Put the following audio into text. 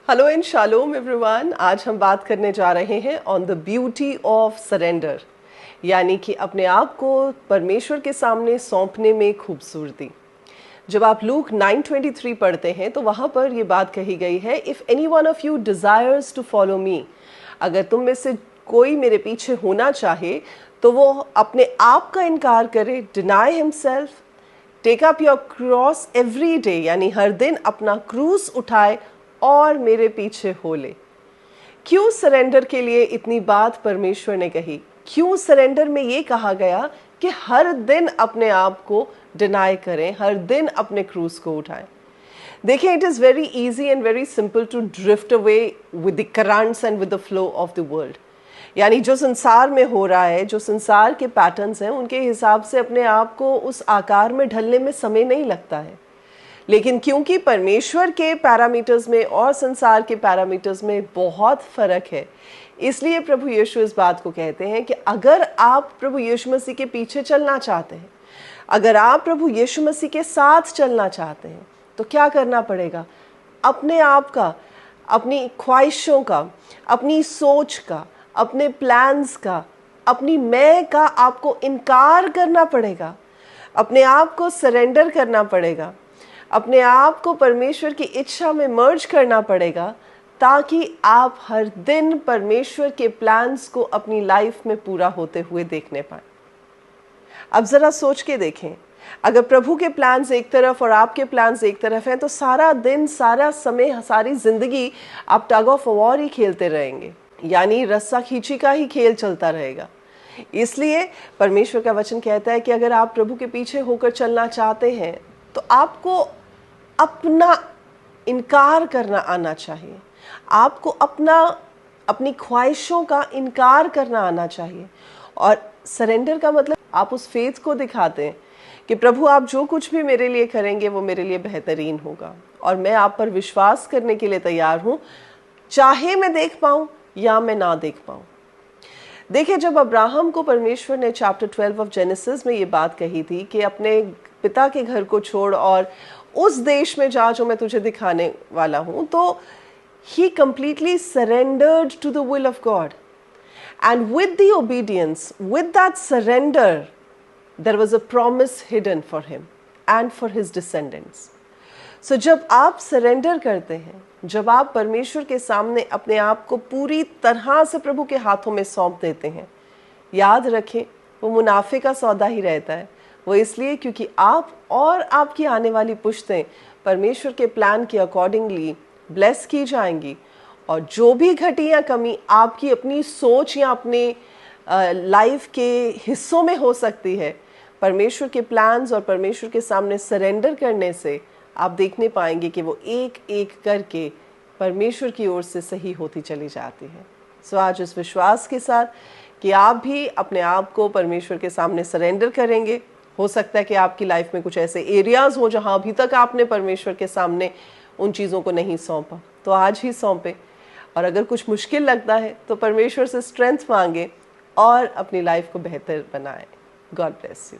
Hello and shalom everyone. आज हम बात करने जा रहे हैं on the beauty of surrender, यानी कि अपने आप को परमेश्वर के सामने सौंपने में खूबसूरती। जब आप लूक 9:23 पढ़ते हैं तो वहाँ पर ये बात कही गई है, if any one of you desires to follow me, अगर तुम में से कोई मेरे पीछे होना चाहे तो वो अपने आप का इनकार करे, deny himself, take up your cross every day, यानी हर दिन अपना क्रूस उठाए और मेरे पीछे हो ले। क्यों सरेंडर के लिए इतनी बात परमेश्वर ने कही? क्यों सरेंडर में ये कहा गया कि हर दिन अपने आप को डिनाई करें, हर दिन अपने क्रूस को उठाएं? देखिए, it is very easy and very simple to drift away with the currents and with the flow of the world. यानी जो संसार में हो रहा है, जो संसार के पैटर्न्स हैं, उनके हिसाब से अपने आप को उस आकार में ढलने में समय नहीं लगता है। लेकिन क्योंकि परमेश्वर के पैरामीटर्स में और संसार के पैरामीटर्स में बहुत फ़र्क है, इसलिए प्रभु यीशु इस बात को कहते हैं कि अगर आप प्रभु यीशु मसीह के पीछे चलना चाहते हैं, अगर आप प्रभु यीशु मसीह के साथ चलना चाहते हैं, तो क्या करना पड़ेगा? अपने आप का, अपनी ख्वाहिशों का, अपनी सोच का, अपने प्लान्स का, अपनी मैं का आपको इनकार करना पड़ेगा। अपने आप को सरेंडर करना पड़ेगा। अपने आप को परमेश्वर की इच्छा में मर्ज करना पड़ेगा, ताकि आप हर दिन परमेश्वर के प्लान्स को अपनी लाइफ में पूरा होते हुए देखने पाएं। अब ज़रा सोच के देखें, अगर प्रभु के प्लान्स एक तरफ और आपके प्लान्स एक तरफ हैं, तो सारा दिन, सारा समय, सारी ज़िंदगी आप टग ऑफ वॉर ही खेलते रहेंगे, यानी रस्सा खींची का ही खेल चलता रहेगा। इसलिए परमेश्वर का वचन कहता है कि अगर आप प्रभु के पीछे होकर चलना चाहते हैं, तो आपको अपना इनकार करना आना चाहिए। आपको अपनी ख्वाहिशों का इनकार करना आना चाहिए। और सरेंडर का मतलब आप उस फेथ को दिखाते हैं कि प्रभु, आप जो कुछ भी मेरे लिए करेंगे वो मेरे लिए बेहतरीन होगा, और मैं आप पर विश्वास करने के लिए तैयार हूँ, चाहे मैं देख पाऊँ या मैं ना देख पाऊँ। देखिए, जब अब्राहम को परमेश्वर ने चैप्टर 12 ऑफ जेनेसिस में ये बात कही थी कि अपने पिता के घर को छोड़ और उस देश में जा जो मैं तुझे दिखाने वाला हूं, तो he completely surrendered to the will of God, and with the obedience, with that surrender, there was a promise hidden for him and for his descendants. So जब आप सरेंडर करते हैं, जब आप परमेश्वर के सामने अपने आप को पूरी तरह से प्रभु के हाथों में सौंप देते हैं, याद रखें, वो मुनाफे का सौदा ही रहता है। वो इसलिए क्योंकि आप और आपकी आने वाली पुश्तें परमेश्वर के प्लान के अकॉर्डिंगली ब्लेस की जाएंगी, और जो भी घटी या कमी आपकी अपनी सोच या अपने लाइफ के हिस्सों में हो सकती है, परमेश्वर के प्लान्स और परमेश्वर के सामने सरेंडर करने से आप देखने पाएंगे कि वो एक एक करके परमेश्वर की ओर से सही होती चली जाती है। सो आज इस विश्वास के साथ कि आप भी अपने आप को परमेश्वर के सामने सरेंडर करेंगे। हो सकता है कि आपकी लाइफ में कुछ ऐसे एरियाज हो जहां अभी तक आपने परमेश्वर के सामने उन चीज़ों को नहीं सौंपा, तो आज ही सौंपे। और अगर कुछ मुश्किल लगता है तो परमेश्वर से स्ट्रेंथ मांगे और अपनी लाइफ को बेहतर बनाएं। God bless you.